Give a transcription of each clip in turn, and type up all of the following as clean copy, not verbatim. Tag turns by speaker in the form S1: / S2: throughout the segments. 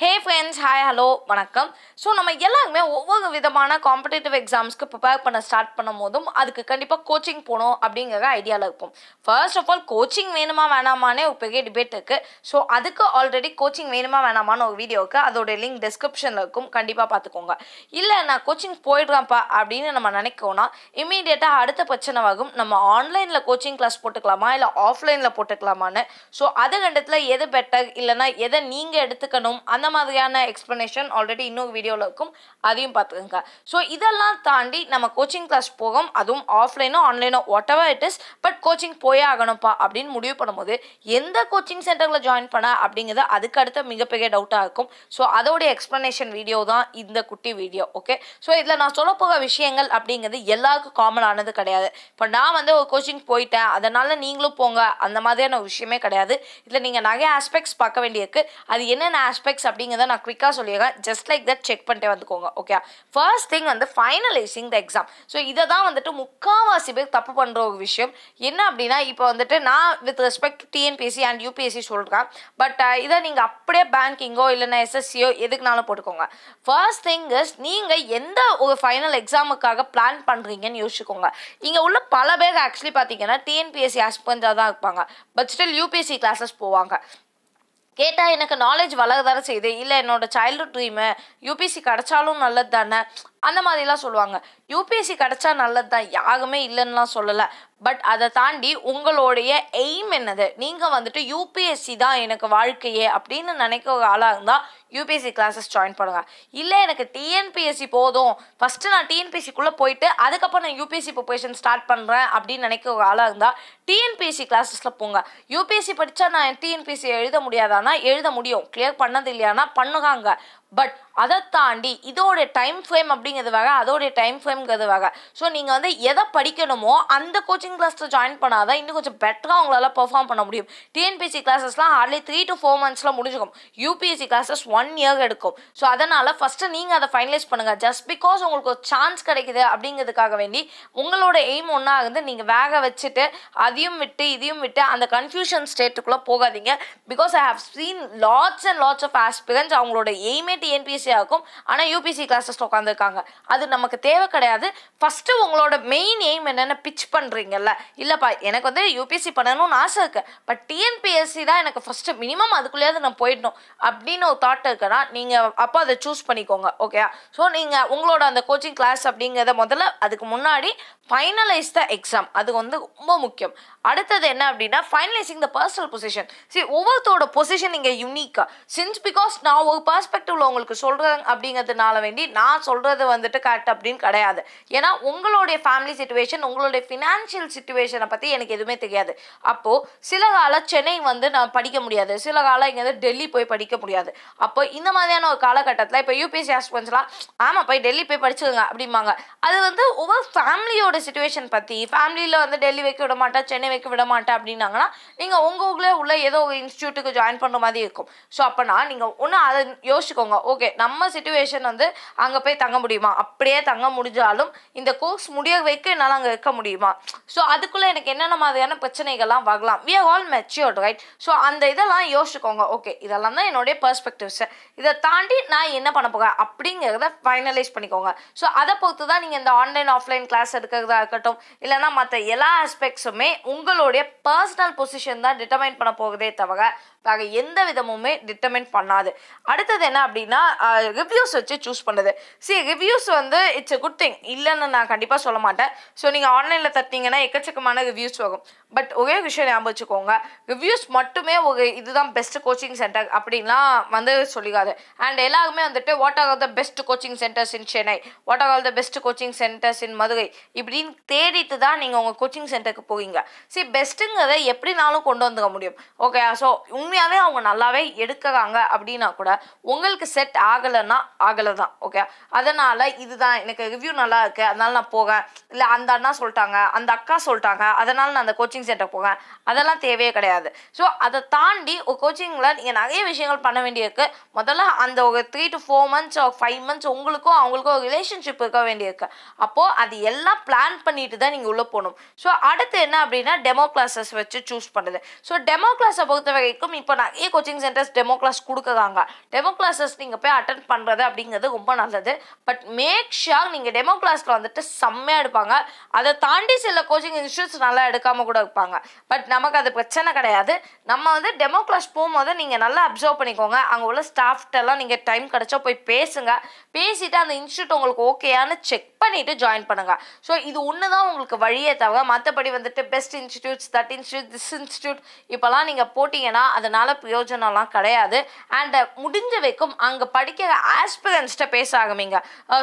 S1: Hey friends, hi, hello, வணக்கம். So நம்ம எல்லாருமே ஒவ்வொரு விதமான காம்படிட்டிவ் எக்ஸாம்ஸ்க்கு ப்ரிப்பேர் பண்ண ஸ்டார்ட் பண்ணும் போதும் அதுக்கு கண்டிப்பாக கோச்சிங் போகணும் அப்படிங்கிற ஐடியாவில் இருப்போம். ஃபர்ஸ்ட் ஆஃப் ஆல் கோச்சிங் வேணுமா வேணாமானே ஒரு பெரிய டிபேட் இருக்குது. ஸோ அதுக்கு ஆல்ரெடி கோச்சிங் வேணுமா வேணாமான்னு ஒரு வீடியோவுக்கு அதோட லிங்க் டிஸ்கிரிப்ஷனில் இருக்கும், கண்டிப்பாக பார்த்துக்கோங்க. இல்லை நான் கோச்சிங் போயிடுறேன்ப்பா அப்படின்னு நம்ம நினைக்கோன்னா இமீடியட்டாக அடுத்த பிரச்சனை ஆகும், நம்ம ஆன்லைனில் கோச்சிங் கிளாஸ் போட்டுக்கலாமா இல்லை ஆஃப்லைனில் போட்டுக்கலாமான்னு. ஸோ அது ரெண்டுத்தில் எது பெட்டர் இல்லைனா எதை நீங்கள் எடுத்துக்கணும் அந்த மாதிரியான எக்ஸ்பிளனேஷன் ஆல்ரெடி இன்னொரு வீடியோவில் இருக்கும், அதையும் பார்த்துக்கோங்க. ஸோ இதெல்லாம் தாண்டி நம்ம கோச்சிங் கிளாஸ் போகும், அதுவும் ஆஃப்லைனோ ஆன்லைனோ whatever it is, but coaching போயே ஆகணும்ப்பா அப்படின்னு முடிவு பண்ணும்போது எந்த கோச்சிங் சென்டரில் ஜாயின் பண்ண அப்படிங்கிறது அதுக்கு அடுத்த மிகப்பெரிய டவுட்டாக இருக்கும். ஸோ அதோடைய எக்ஸ்பிளனேஷன் வீடியோ தான் இந்த குட்டி வீடியோ. ஓகே, ஸோ இதில் நான் சொல்ல போகிற விஷயங்கள் அப்படிங்கிறது எல்லாருக்கும் காமனானது கிடையாது. இப்போ நான் ஒரு கோச்சிங் போயிட்டேன் அதனால் நீங்களும் போங்க அந்த மாதிரியான ஒரு விஷயமே கிடையாது. இதில் நீங்கள் நிறைய ஆஸ்பெக்ட்ஸ் பார்க்க வேண்டியிருக்கு. அது என்னென்ன ஆஸ்பெக்ட்ஸ் அப்படிங்கிறத நான் குவிக்காக சொல்லிடுறேன், ஜஸ்ட் லைக் தட் செக் பண்ணிட்டே வந்துக்கோங்க. Okay, first thing finalising the exam. So இதை தான் முக்கால்வாசி பேர் தப்பு பண்ணுற ஒரு விஷயம். என்ன அப்படின்னா இப்போ நான் with respect to TNPSC and UPSC சொல்கிறேன், பட் இதை நீங்கள் அப்படியே பேங்கிங்கோ இல்லைன்னா எஸ்எஸ்சியோ எதுக்குனாலும் போட்டுக்கோங்க. ஃபர்ஸ்ட் திங் இஸ் நீங்கள் எந்த ஒரு ஃபைனல் எக்ஸாமுக்காக பிளான் பண்ணுறீங்கன்னு யோசிச்சுக்கோங்க. இங்கே உள்ள பல பேர் ஆக்சுவலி பார்த்தீங்கன்னா டிஎன்பிஎஸ்சி ஆஸ்பென்ஸாக தான் இருப்பாங்க, பட் ஸ்டில் யூபிஎஸ்சி கிளாஸஸ் போவாங்க. கேட்டால் எனக்கு நாலேஜ் வளர்தானே செய்யுது, இல்லை என்னோட சைல்டுஹுட் ட்ரீமு யூபிஎஸ்சி கிடச்சாலும் நல்லது தானே அந்த மாதிரிலாம் சொல்லுவாங்க. யூபிஎஸ்சி கிடச்சா நல்லது தான், யாருமே இல்லைன்னுலாம் சொல்லலை. பட் அதை தாண்டி உங்களுடைய எய்ம் என்னது, நீங்கள் யூபிஎஸ்சி தான் எனக்கு வாழ்க்கையே அப்படின்னு நினைக்கிற ஒரு ஆளாக இருந்தால் யூபிஎஸ்சி கிளாஸஸ் ஜாயின் பண்ணுங்கள். இல்லை எனக்கு டிஎன்பிஎஸ்சி போதும், ஃபஸ்ட்டு நான் டிஎன்பிஎஸ்சிக்குள்ளே போயிட்டு அதுக்கப்புறம் நான் யூபிஎஸ்சி ப்ரிப்பரேஷன் ஸ்டார்ட் பண்ணுறேன் அப்படின்னு நினைக்கிற ஒரு ஆளாக இருந்தால் டிஎன்பிஎஸ்சி கிளாஸஸில் போங்க. யூபிஎஸ்சி படித்தா நான் டிஎன்பிஎஸ்சி எழுத முடியாதானா, எழுத முடியும், கிளியர் பண்ணது இல்லையானா பண்ணுறாங்க. பட் அதை தாண்டி இதோட டைம் ஃப்ரேம் அப்படிங்கிறது வேறு, அதோடைய டைம் ஃப்ரேம்ங்கிறது வேறு. ஸோ நீங்கள் எதை படிக்கணுமோ அந்த கோச்சிங் கிளாஸில் ஜாயின் பண்ணாதான் இன்னும் கொஞ்சம் பெட்டராக உங்களால் பெர்ஃபார்ம் பண்ண முடியும். டிஎன்பிஎஸ்சி கிளாஸஸ்லாம் ஹார்ட்லி 3 to 4 months முடிஞ்சுக்கும், யூபிஎஸ்சி கிளாஸஸ் 1 year எடுக்கும். ஸோ அதனால் ஃபஸ்ட்டு நீங்கள் அதை ஃபைனலைஸ் பண்ணுங்கள். ஜஸ்ட் பிகாஸ் உங்களுக்கு ஒரு சான்ஸ் கிடைக்குது அப்படிங்கிறதுக்காக வேண்டி உங்களோட எய்ம் ஒன்றா இருந்து நீங்கள் வேக வச்சுட்டு அதையும் விட்டு இதையும் விட்டு அந்த கன்ஃபியூஷன் ஸ்டேட்டுக்குள்ளே போகாதீங்க. Because I have seen lots and lots of aspirants அவங்களோட எய்மே டிஎன்பிஎஸ்சி ஆகும், ஆனால் யூபிஎஸ்சி கிளாஸஸில் உட்காந்துருக்காங்க. அது நமக்கு தேவை கிடையாது. ஃபஸ்ட்டு உங்களோட மெயின் எய்ம் என்னென்ன பிச் பண்ணுறீங்கல்ல, இல்லைப்பா எனக்கு யூபிஎஸ்சி பண்ணணும்னு ஆசை இருக்குது, பட் டிஎன்பிஎஸ்சி தான் எனக்கு ஃபஸ்ட்டு மினிமம் அதுக்குள்ளேயாவது நான் போயிடணும் அப்படின்னு ஒரு தாட் இருக்குன்னா நீங்கள் அப்போ அதை சூஸ் பண்ணிக்கோங்க. ஓகே, ஸோ நீங்கள் உங்களோட அந்த கோச்சிங் கிளாஸ் அப்படிங்கிறத முதல்ல அதுக்கு முன்னாடி ஃபைனலைஸ் த எக்ஸாம், அது ரொம்ப முக்கியம். அடுத்தது என்ன அப்படின்னா ஃபைனலைசிங் த பர்சனல் பொசிஷன். சரி, ஒவ்வொருத்தரோட பொசிஷன் இங்கே யூனிக்காக, சின்ஸ் பிகாஸ் நான் ஒரு பர்ஸ்பெக்டிவ்ல உங்களுக்கு சொல்கிறேன் அப்படிங்கிறதுனால வேண்டி நான் சொல்கிறது கரெக்ட் அப்படின்னு கிடையாது. ஏன்னா உங்களுடைய ஃபேமிலி சிச்சுவேஷன், உங்களுடைய ஃபினான்ஷியல் சிச்சுவேஷனை பற்றி எனக்கு எதுவுமே தெரியாது. அப்போது சில காலம் சென்னை நான் படிக்க முடியாது, சில காலம் இங்கே டெல்லி போய் படிக்க முடியாது. அப்போ இந்த மாதிரியான ஒரு காலகட்டத்தில் இப்போ யூபிஎஸ்சி ஆஸ்பிரன்ஸ்லாம் ஆமாம் போய் டெல்லி போய் படிச்சுக்கோங்க அப்படிம்பாங்க. அது ஒவ்வொரு ஃபேமிலியோட சிச்சுவேஷன் பற்றி, ஃபேமிலியில் டெல்லி வைக்க விட மாட்டேன், சென்னை வைக்க விட மாட்டேன் அப்படின்னாங்கன்னா நீங்கள் உங்கள் ஊரில் உள்ள ஏதோ ஒரு இன்ஸ்டியூட்டுக்கு ஜாயின் பண்ணுற மாதிரி இருக்கும். ஸோ அப்போனா நீங்கள் ஒன்று அதை யோசிச்சுக்கோங்க. ஓகே, நம்ம சிச்சுவேஷன் அங்கே போய் தங்க முடியுமா, அப்படியே தங்க முடிஞ்சாலும் இந்த கோர்ஸ் முடிய வைக்க என்னால் அங்கே இருக்க முடியுமா, ஸோ அதுக்குள்ளே எனக்கு என்னென்ன மாதிரியான பிரச்சனைகள்லாம் வரலாம். We are all matured, right? So அந்த இதெல்லாம் யோசிச்சுக்கோங்க. ஓகே, இதெல்லாம் தான் என்னுடைய பெர்ஸ்பெக்டிவ்ஸ், இதை தாண்டி நான் என்ன பண்ண போகிறேன் அப்படிங்கிறத ஃபைனலைஸ் பண்ணிக்கோங்க. ஸோ அதை பொறுத்து தான் நீங்கள் இந்த ஆன்லைன் ஆஃப்லைன் கிளாஸ் எடுக்கிறதா இருக்கட்டும், இல்லைனா மற்ற எல்லா ஆஸ்பெக்ட்ஸுமே உங்களுடைய பர்சனல் பொசிஷன் தான் டிட்டர்மைன் பண்ண போகுதே தவிர வேறு எந்த விதமுமே டிட்டர்மைன் பண்ணாது. அடுத்தது என்ன அப்படின்னா ரிவ்யூஸ் வச்சு சூஸ் பண்ணுறது. சரி, reviews it's a good thing, இல்லைன்னு நான் கண்டிப்பாக சொல்ல மாட்டேன். ஸோ நீங்கள் ஆன்லைனில் தட்டிங்கன்னா எக்கச்சக்கமான ரிவ்யூஸ் வரும். பட் ஒரே விஷயம் ஞாபகம் வச்சுக்கோங்க, ரிவ்யூஸ் மட்டுமே ஒரு இதுதான் பெஸ்ட் கோச்சிங் சென்டர் அப்படின்லாம் சொல்லிக்காது. அண்ட் எல்லாருமே what are the best coaching centres in Chennai, what are the best coaching centres இன் மதுரை இப்படின்னு தேடிட்டு தான் நீங்கள் உங்கள் கோச்சிங் சென்டருக்கு போவீங்க. சரி, பெஸ்ட்டுங்கிறத எப்படினாலும் கொண்டு வந்துட முடியும். ஓகே, ஸோ உண்மையாகவே அவங்க நல்லாவே எடுக்கிறாங்க அப்படின்னா கூட உங்களுக்கு செட் ஆகலைன்னா ஆகலை தான். ஓகே, அதனால் இதுதான் எனக்கு ரிவ்யூ நல்லா இருக்குது அதனால் நான் போகிறேன், இல்லை அந்த அண்ணா சொல்லிட்டாங்க, அந்த அக்கா சொல்லிட்டாங்க அதனால் நான் அந்த கோச்சிங் சென்டர் போகிறேன், அதெல்லாம் தேவையே கிடையாது. ஸோ அதை தாண்டி ஒரு கோச்சிங்கில் நீங்கள் நிறைய விஷயங்கள் பண்ண வேண்டியிருக்கு. முதல்ல அந்த ஒரு 3 to 4 months or 5 months உங்களுக்கும் அவங்களுக்கும் ஒரு ரிலேஷன்ஷிப் இருக்க வேண்டியிருக்கு. அப்போது அது எல்லாம் பிளான் பண்ணிட்டு தான் நீங்கள் உள்ளே போகணும். ஸோ அடுத்து என்ன அப்படின்னா டெமோ கிளாஸஸ் வச்சு சூஸ் பண்ணுறது. ஸோ டெமோ கிளாஸை பொறுத்த வரைக்கும் இப்போ நிறைய கோச்சிங் சென்டர்ஸ் டெமோ கிளாஸ் கொடுக்குறாங்க. டெமோ கிளாஸஸ் நீங்கள் போய் அட்டென்ட் பண்ணுறது அப்படிங்கிறது ரொம்ப நல்லது. பட் மேக் ஷியோர் நீங்கள் டெமோ கிளாஸில் வந்துட்டு செம்மையாக எடுப்பாங்க. அதை தாண்டி சில கோச்சிங் இன்ஸ்டியூட்ஸ் நல்லா எடுக்காமல் கூட இருப்பாங்க. பட் நமக்கு அது பிரச்சனை கிடையாது. நம்ம வந்து டெமோ கிளாஸ் போகும்போது நீங்கள் நல்லா அப்சர்வ் பண்ணிக்கோங்க. அங்கே உள்ள ஸ்டாஃப்டெல்லாம் நீங்கள் டைம் கிடச்சா போய் பேசுங்க. பேசிவிட்டு அந்த இன்ஸ்டியூட் உங்களுக்கு ஓகேயானு செக் பண்ணிவிட்டு ஜாயின் பண்ணுங்கள். ஸோ இது ஒன்று தான் உங்களுக்கு வழியே தவிர மற்றபடி வந்துட்டு best institutes, that institute, this institute இப்போலாம் நீங்கள் போட்டிங்கன்னா அதனால் பிரயோஜனம்லாம் கிடையாது. அண்ட் முடிஞ்ச வரைக்கும் அங்கே படிக்கிற ஆஸ்பிரன்ஸ்ட்டை பேச ஆரம்பிங்க.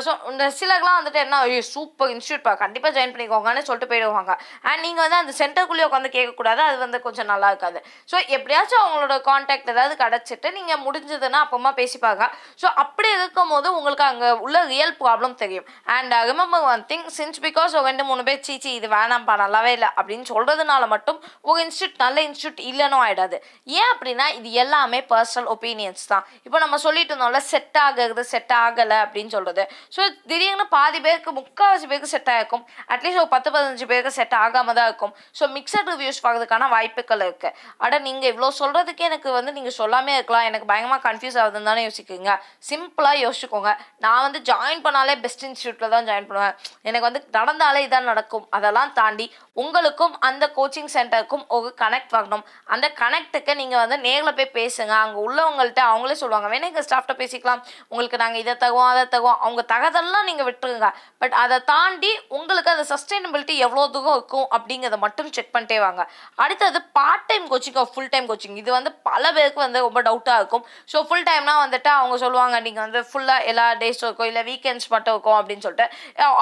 S1: ஸோ இந்த சிலர்லாம் வந்துட்டு என்ன சூப்பர் இன்ஸ்டியூட் கண்டிப்பாக ஜாயின் பண்ணிக்கோங்கன்னு சொல்லிட்டு போயிடுவாங்க. அண்ட் நீங்கள் வந்து அந்த சென்டருக்குள்ளேயே உட்காந்து கேட்கக்கூடாது. அது வந்து கொஞ்சம் நல்லா இருக்காது. ஸோ எப்படியாச்சும் அவங்களோட கான்டாக்ட் ஏதாவது கிடச்சிட்டு நீங்கள் முடிஞ்சதுன்னா அப்புறமா பேசிப்பாங்க. ஸோ அப்படி இருக்கும் போது உங்களுக்கு அங்கே உள்ள ரியல் ப்ராப்ளம் தெரியும். And remember one thing, since because ஒரு 2-3 பேர் சீச்சி இது வேணாம்ப்பா நல்லாவே இல்லை அப்படின்னு சொல்கிறதுனால மட்டும் ஒரு இன்ஸ்டியூட் நல்ல இன்ஸ்டியூட் இல்லைன்னு ஆகிடாது. ஏன் அப்படின்னா இது எல்லாமே பர்சனல் ஒப்பீனியன்ஸ் தான். இப்போ நம்ம சொல்லிட்டு இருந்தோம்ல செட் ஆகிறது செட் ஆகலை அப்படின்னு சொல்கிறது. ஸோ திடீர்னு பாதி பேருக்கு 3/4 பேருக்கு செட் ஆகிருக்கும். அட்லீஸ்ட் ஒரு 10-15 பேருக்கு செட் ஆகாமல் தான் இருக்கும். ஸோ மிக்சட் ரிவ்யூஸ் பார்க்கறதுக்கான வாய்ப்புகள் இருக்குது. அட நீங்கள் இவ்வளோ சொல்கிறதுக்கே எனக்கு வந்து நீங்கள் சொல்லாமே இருக்கலாம், எனக்கு பயங்கரமாக கன்ஃபியூஸ் ஆகுதுன்னு தானே யோசிக்கிறீங்க. சிம்பிளாக யோசிச்சுக்கோங்க. நான் வந்து ஜாயின் பண்ணாலே பெஸ்ட் இன்ஸ்டியூட்டில் தான் ஜாயின் பண்ணுவேன், எனக்கு வந்து நடந்தாலே இதான் நடக்கும். அதெல்லாம் தாண்டி உங்களுக்கும் அந்த கோச்சிங் சென்டருக்கும் ஒரு கனெக்ட் வரணும். அந்த கனெக்ட்டுக்கு நீங்கள் வந்து நேரில் போய் பேசுங்க. அங்கே உள்ளவங்கள்ட்ட அவங்களே சொல்லுவாங்க, வேணா எங்கள் ஸ்டாஃப்ட்ட பேசிக்கலாம், உங்களுக்கு நாங்கள் இதை தருவோம் அதை தருவோம். அவங்க தகதெல்லாம் நீங்கள் விட்டுருங்க. பட் அதை தாண்டி உங்களுக்கு அந்த சஸ்டைனபிலிட்டி எவ்வளோ தூரம் இருக்கும் அப்படிங்கிறத மட்டும் செக் பண்ணிட்டே வாங்க. அடுத்தது part time coaching, full time coaching. இது வந்து பல பேருக்கு வந்து ரொம்ப டவுட்டாக இருக்கும். ஸோ ஃபுல் டைம்னா வந்துட்டு அவங்க சொல்லுவாங்க நீங்கள் வந்து ஃபுல்லாக எல்லா டேஸும் இருக்கும், இல்லை வீக்கெண்ட்ஸ் மட்டும் இருக்கும் அப்படின்னு சொல்லிட்டு.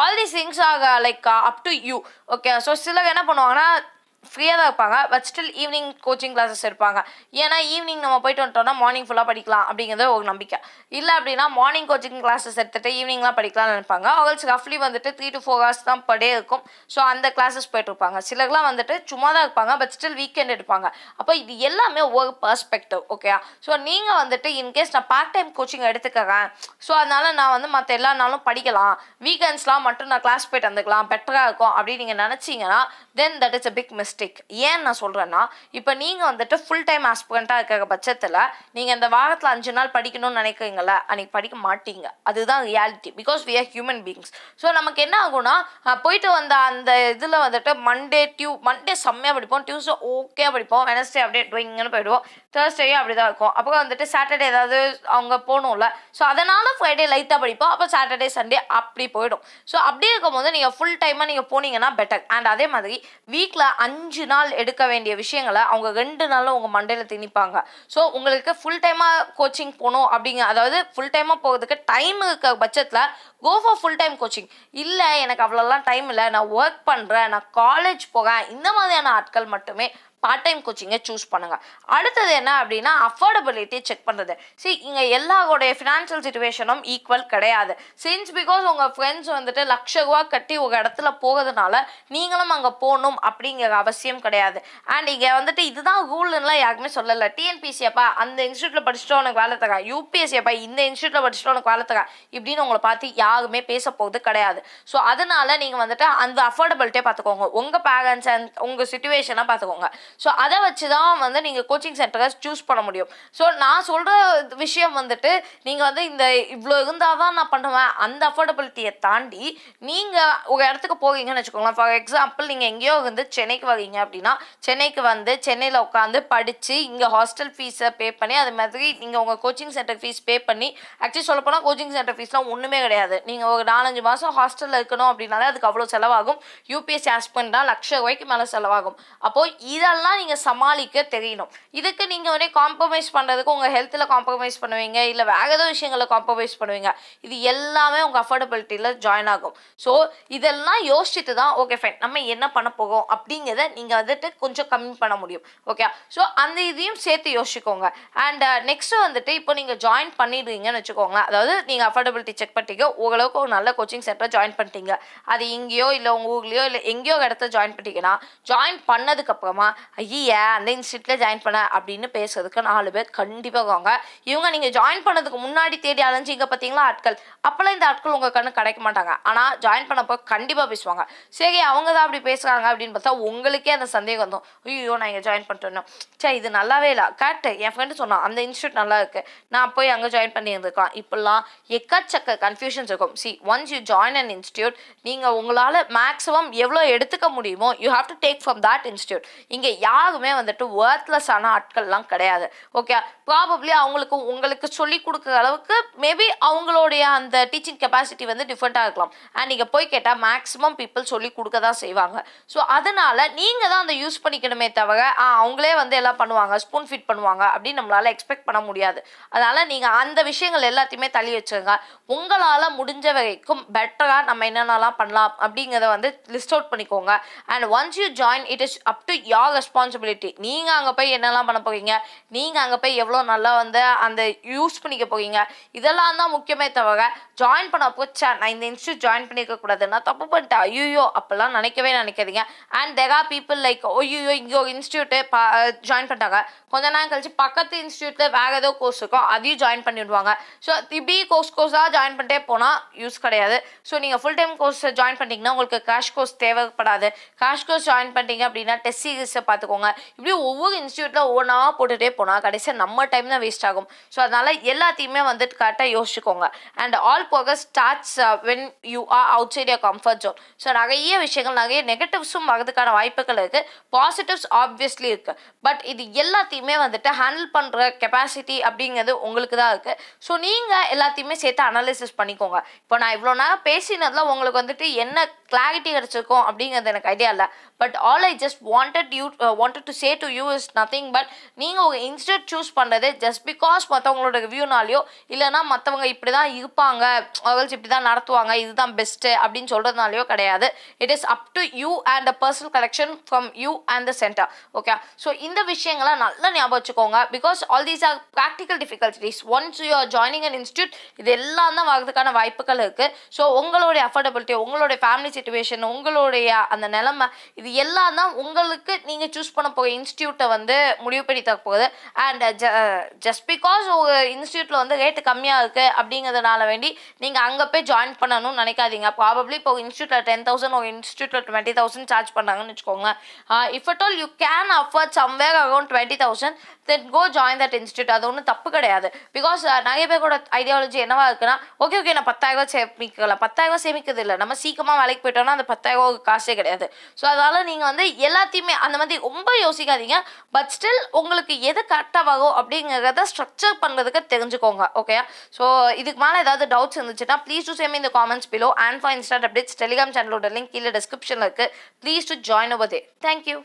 S1: All these things are like up to you. Okay, so சிலர் என்ன பண்ணுவாங்கன்னா ஃப்ரீயாக தான் இருப்பாங்க, but still evening coaching classes இருப்பாங்க. ஏன்னா ஈவினிங் நம்ம போயிட்டு வந்துட்டோம்னா மார்னிங் ஃபுல்லாக படிக்கலாம் அப்படிங்கிறது ஒரு நம்பிக்கை. இல்லை அப்படின்னா மார்னிங் கோச்சிங் கிளாஸஸ் எடுத்துகிட்டு ஈவினிங்லாம் படிக்கலாம்னு நினைப்பாங்க. அவங்களுக்கு ரஃப்லி வந்துட்டு 3 to 4 hours தான் பர் டே இருக்கும். ஸோ அந்த கிளாஸஸ் போய்ட்டு இருப்பாங்க. சிலர்லாம் வந்துட்டு சும்மா தான் இருப்பாங்க, பட் ஸ்டில் வீக்கெண்ட் எடுப்பாங்க. அப்போ இது எல்லாமே ஒரு பர்ஸ்பெக்டிவ். ஓகே, ஸோ நீங்கள் வந்துட்டு இன்கேஸ் நான் பார்ட் டைம் கோச்சிங் எடுத்துக்கிறேன், ஸோ அதனால் நான் வந்து மற்ற எல்லா நாளும் படிக்கலாம், வீக்கெண்ட்ஸ்லாம் மட்டும் நான் கிளாஸ் போய்ட்டு வந்துக்கலாம், பெட்டராக இருக்கும் அப்படின்னு நீங்கள் நினச்சிங்கன்னா then that is a big mistake. ஏன் நான் சொல்கிறேன்னா, இப்போ நீங்கள் வந்துட்டு ஃபுல் டைம் ஆஸ்பிரண்ட்டாக இருக்கிற பட்சத்தில் நீங்கள் இந்த வாரத்தில் 5 நாள் படிக்கணும்னு நினைக்கிறீங்களா, அன்றைக்கி படிக்க மாட்டீங்க. அதுதான் reality. Because we are human beings. So நமக்கு என்ன ஆகும்னா போயிட்டு வந்த அந்த இதில் வந்துட்டு மண்டே செம்மையாக படிப்போம், டியூஸ்டே ஓகே படிப்போம், வெனஸ்டே அப்படியே ட்ரோயிங்னு போயிடுவோம், தேர்ஸ்டே அப்படி தான் இருக்கும். அப்புறம் வந்துட்டு சாட்டர்டே ஏதாவது அவங்க போகணும்ல, ஸோ அதனால் ஃப்ரைடே லைட்டாக படிப்போம், அப்போ சாட்டர்டே சண்டே அப்படி போயிடும். ஸோ அப்படி இருக்கும்போது நீங்கள் ஃபுல் டைமாக நீங்கள் போனீங்கன்னா பெட்டர். அண்ட் அதே மாதிரி வீக்கில் 5 நாள் எடுக்க வேண்டிய விஷயங்களை அவங்க 2 நாளில் உங்கள் மண்டையில் திணிப்பாங்க. ஸோ உங்களுக்கு ஃபுல் டைமாக கோச்சிங் போகணும் அப்படிங்க, அதாவது ஃபுல் டைமாக போகிறதுக்கு டைம் இருக்க பட்சத்தில் go for full time coaching. இல்லை எனக்கு அவ்வளோலாம் டைம் இல்லை, நான் ஒர்க் பண்ணுறேன், நான் காலேஜ் போகிறேன், இந்த மாதிரியான ஆட்கள் மட்டுமே பார்ட் டைம் கோச்சிங்கை சூஸ் பண்ணுங்கள். அடுத்தது என்ன அப்படின்னா அஃபோர்டபிலிட்டி செக் பண்ணுறது. இங்கே எல்லாரோடைய ஃபினான்ஷியல் சிச்சுவேஷனும் ஈக்குவல் கிடையாது. சின்ஸ் பிகாஸ் உங்கள் ஃப்ரெண்ட்ஸ் வந்துட்டு ₹1,00,000 கட்டி ஒரு இடத்துல போகிறதுனால நீங்களும் அங்கே போகணும் அப்படிங்கிற அவசியம் கிடையாது. அண்ட் இங்கே வந்துட்டு இதுதான் ரூல்னுலாம் யாருக்குமே சொல்லலை. டிஎன்பிஎஸ்சி அப்பா அந்த இன்ஸ்டியூட்டில் படிச்சுட்டு உனக்கு வேலை தரேன், யூபிஎஸ்சி அப்பா இந்த இன்ஸ்டியூட்டில் படிச்சுட்டு உனக்கு வேலை தரேன் இப்படின்னு உங்களை பார்த்து யாருமே பேச போகிறது கிடையாது. ஸோ அதனால் நீங்கள் வந்துட்டு அந்த அஃபோர்டபிலிட்டியை பார்த்துக்கோங்க, உங்கள் பேரண்ட்ஸ் அண்ட் உங்கள் சிச்சுவேஷனை பார்த்துக்கோங்க. ஸோ அதை வச்சு தான் வந்து நீங்கள் கோச்சிங் சென்டரை சூஸ் பண்ண முடியும். ஸோ நான் சொல்கிற விஷயம் வந்துட்டு நீங்கள் வந்து இந்த இவ்வளோ இருந்தால் தான் நான் பண்ணுவேன், அந்த அஃபோர்டபிலிட்டியை தாண்டி நீங்கள் ஒரு இடத்துக்கு போகிறீங்கன்னு வச்சுக்கோங்களேன். ஃபார் எக்ஸாம்பிள் நீங்கள் எங்கேயோ வந்து சென்னைக்கு வரீங்க அப்படின்னா சென்னைக்கு வந்து சென்னையில் உட்காந்து படித்து இங்கே ஹாஸ்டல் ஃபீஸை பே பண்ணி அது மாதிரி நீங்கள் உங்கள் கோச்சிங் சென்டர் ஃபீஸ் பே பண்ணி, ஆக்சுவலி சொல்லப்போனால் கோச்சிங் சென்டர் ஃபீஸ்லாம் ஒன்றுமே கிடையாது. நீங்கள் ஒரு 4-5 மாதம் ஹாஸ்டலில் இருக்கணும் அப்படின்னாலே அதுக்கு அவ்வளோ செலவாகும். யூபிஎஸ்சி ஆஸ்பிரண்ட்னா ₹1,00,000 மேலே செலவாகும். அப்போது இதெல்லாம் நீங்கள் சமாளிக்க தெரியணும். இதுக்கு நீங்கள் வந்து காம்ப்ரமைஸ் பண்ணுறதுக்கு உங்கள் ஹெல்த்தில் காம்ப்ரமைஸ் பண்ணுவீங்க, இல்லை வேறு ஏதோ விஷயங்களை காம்ப்ரமைஸ் பண்ணுவீங்க. இது எல்லாமே உங்கள் அஃபோர்டபிலிட்டியில் ஜாயின் ஆகும். ஸோ இதெல்லாம் யோசிச்சுட்டு தான் ஓகே ஃபைன் நம்ம என்ன பண்ண போகிறோம் அப்படிங்கிறத நீங்கள் வந்துட்டு கொஞ்சம் கம்மி பண்ண முடியும். ஓகே, ஸோ அந்த இதையும் சேர்த்து யோசிச்சுக்கோங்க. அண்ட் நெக்ஸ்ட்டு வந்துட்டு இப்போ நீங்கள் ஜாயின் பண்ணிடுறீங்கன்னு வச்சுக்கோங்களேன். அதாவது நீங்கள் அஃபோர்டபிலிட்டி செக் பண்ணிட்டீங்க, ஓரளவுக்கு ஒரு நல்ல கோச்சிங் சென்டரை ஜாயின் பண்ணிட்டீங்க, அது இங்கேயோ இல்லை உங்கள் ஊர்லேயோ இல்லை எங்கேயோ இடத்த ஜாயின் பண்ணிட்டீங்கன்னா ஜாயின் பண்ணதுக்கப்புறமா ஐயா அந்த இன்ஸ்டியூட்டில் ஜாயின் பண்ண அப்படின்னு பேசுறதுக்கு 4 பேர் கண்டிப்பாக வாங்க. இவங்க நீங்கள் ஜாயின் பண்ணதுக்கு முன்னாடி தேடி அலைஞ்சிங்க பார்த்தீங்களா ஆட்கள், அப்போல்லாம் இந்த ஆட்கள் உங்கள் கண்ணு கிடைக்க மாட்டாங்க. ஆனால் ஜாயின் பண்ணப்போ கண்டிப்பாக பேசுவாங்க. சரி அவங்க தான் அப்படி பேசுகிறாங்க அப்படின்னு பார்த்தா உங்களுக்கே அந்த சந்தேகம் வந்தோம், ஐயோ நான் இங்கே ஜாயின் பண்ணிட்டேன், சரி இது நல்லாவே இல்லை. கரெக்டு, என் ஃப்ரெண்டு சொன்னான் அந்த இன்ஸ்டியூட் நல்லா இருக்குது, நான் போய் அங்கே ஜாயின் பண்ணி இருந்திருக்கலாம். இப்போல்லாம் எக்கச்சக்க கன்ஃபியூஷன்ஸ் இருக்கும். C once you join an institute, நீங்கள் உங்களால் மேக்ஸிமம் எவ்வளோ எடுத்துக்க முடியுமோ you have to take from that institute. இங்கே யாருமே வந்துட்டு ஒர்த்லெஸ்ஸான ஆட்கள்லாம் கிடையாது. ஓகே, ப்ராபப்ளி அவங்களுக்கு உங்களுக்கு சொல்லிக் கொடுக்குற அளவுக்கு மேபி அவங்களுடைய அந்த டீச்சிங் கெப்பாசிட்டி வந்து டிஃப்ரெண்ட்டாக இருக்கலாம். அண்ட் நீங்கள் போய் கேட்டால் மேக்ஸிமம் பீப்புள் சொல்லி கொடுக்க தான் செய்வாங்க. ஸோ அதனால் நீங்கள் தான் அதை யூஸ் பண்ணிக்கணுமே தவிர அவங்களே வந்து எல்லாம் பண்ணுவாங்க, ஸ்பூன் ஃபிட் பண்ணுவாங்க அப்படின்னு நம்மளால் எக்ஸ்பெக்ட் பண்ண முடியாது. அதனால் நீங்கள் அந்த விஷயங்கள் எல்லாத்தையுமே தள்ளி வச்சுருங்க. உங்களால் முடிஞ்ச வரைக்கும் பெட்டராக நம்ம என்னென்னலாம் பண்ணலாம் அப்படிங்கிறத வந்து லிஸ்ட் அவுட் பண்ணிக்கோங்க. And once you join it is up to your responsibility. நீங்கள் அங்கே போய் என்னெல்லாம் பண்ண போகிறீங்க, நீங்கள் அங்கே போய் எவ்வளோ நல்லா வந்து அந்த யூஸ் பண்ணிக்க போகிறீங்க, இதெல்லாம் தான் முக்கியமே தவிர ஜாயின் பண்ண போச்சா நான் இந்த இன்ஸ்டியூட் ஜாயின் பண்ணிக்க கூடாதுன்னா தப்பு பண்ணிட்டேன் ஐயோ அப்பெல்லாம் நினைக்காதீங்க. And there are people like ஐயோ இங்கே ஒரு இன்ஸ்டியூட்டு ஜாயின் பண்ணிட்டாங்க, கொஞ்ச நேரம் கழிச்சு பக்கத்து இன்ஸ்டியூட்டில் வேறு ஏதோ கோர்ஸ் இருக்கும் அதையும் ஜாயின் பண்ணிவிடுவாங்க. ஸோ இப்படி கோர்ஸாக ஜாயின் பண்ணிட்டே போனால் யூஸ் கிடையாது. ஸோ நீங்கள் ஃபுல் டைம் கோர்ஸ் ஜாயின் பண்ணிட்டீங்கன்னா உங்களுக்கு கிராஷ் கோர்ஸ் தேவைப்படாது. கிராஷ் கோர்ஸ் ஜாயின் பண்ணிட்டீங்க அப்படின்னா டெஸ்ட் சீரிஸை பார்த்துக்கோங்க. இப்படி ஒவ்வொரு இன்ஸ்டியூட்டில் ஒவ்வொன்றா போட்டுகிட்டே போனால் கடைசியாக நம்ம டைம் தான் வேஸ்ட் ஆகும். ஸோ அதனால் எல்லாத்தையுமே வந்துட்டு கரெக்டாக யோசிச்சுக்கோங்க. And all progress starts when you are outside your comfort zone. So நிறைய விஷயங்கள் நிறைய நெகட்டிவ்ஸும் வரதுக்கான வாய்ப்புகள் இருக்குது, பாசிட்டிவ்ஸ் ஆப்வியஸ்லி இருக்குது. பட் இது எல்லாத்தையுமே வந்துட்டு ஹேண்டில் பண்ணுற கெப்பாசிட்டி அப்படிங்கிறது உங்களுக்கு தான் இருக்குது. ஸோ நீங்கள் எல்லாத்தையுமே சேர்த்து அனாலிசிஸ் பண்ணிக்கோங்க. இப்போ நான் இவ்வளோ நேரம் பேசினதில் உங்களுக்கு வந்துட்டு என்ன கிளாரிட்டி கிடச்சிருக்கும் அப்படிங்கிறது எனக்கு ஐடியா இல்லை. But all I just wanted to say to you is nothing but நீங்கள் ஒரு இன்ஸ்டியூட் சூஸ் பண்ணுறது ஜஸ்ட் பிகாஸ் மற்றவங்களோட ரிவ்யூனாலேயோ இல்லைனா மற்றவங்க இப்படி தான் இருப்பாங்க, அவர்கள் இப்படி தான் நடத்துவாங்க, இதுதான் பெஸ்ட்டு அப்படின்னு சொல்கிறதுனாலையோ கிடையாது. It is up to you and a personal collection from you and the centre. Okay, so இந்த விஷயங்களை நல்லா ஞாபகம் வச்சுக்கோங்க. Because all these are practical difficulties. Once you are joining an institute இது எல்லாம் தான் வரதுக்கான வாய்ப்புகள் இருக்குது. ஸோ உங்களுடைய அஃபோர்டபிலிட்டி, உங்களுடைய ஃபேமிலி சிச்சுவேஷன், உங்களுடைய அந்த நிலைமை, இது எல்லாம் தான் உங்களுக்கு நீங்கள் சூஸ் பண்ண போகிற இன்ஸ்டியூட்டை வந்து முடிவு பண்ணி தர போகுது. அண்ட் ஜஸ்ட் பிகாஸ் ஒரு இன்ஸ்டியூட்டில் வந்து ரேட்டு கம்மியாக இருக்குது அப்படிங்கிறதுனால வேண்டி நீங்கள் அங்கே போய் ஜாயின் பண்ணணும்னு நினைக்காதீங்க. ப்ராபப்ளி இப்போ ஒரு இன்ஸ்டியூட்டில் 10,000 ஒரு இன்ஸ்டியூட்டில் 20,000 சார்ஜ் பண்ணாங்கன்னு வச்சுக்கோங்க. If at all you can afford somewhere around 20,000 then go join that institute. அது ஒன்றும் தப்பு கிடையாது. பிகாஸ் நிறைய பேரோட ஐடியாலஜி என்னவா இருக்குன்னா ஓகே நான் 10,000 சேமிக்கலாம். 10,000 சேமிக்கிறது இல்லை, நம்ம சீக்கிரமாக வேலைக்கு போயிட்டோம்னா அந்த 10,000 காசே கிடையாது. ஸோ அதனால் நீங்கள் வந்து எல்லாத்தையுமே அந்த மாதிரி ரொம்ப யோசிக்காதீங்க. பட் ஸ்டில் உங்களுக்கு எது கரெக்டாக வரும் அப்படிங்கிறத ஸ்ட்ரக்சர் பண்ணுறதுக்கு தெரிஞ்சுக்கோங்க. ஓகே, ஸோ இதுக்கு மேலே ஏதாவது டவுட்ஸ் இருந்துச்சுன்னா ப்ளீஸ் டு சேம் இந்த comments below. And for instant updates Telegram சேனலோட லிங்க் கீழே டிஸ்கிரிப்ஷனில் இருக்குது. Please do join over there. Thank you.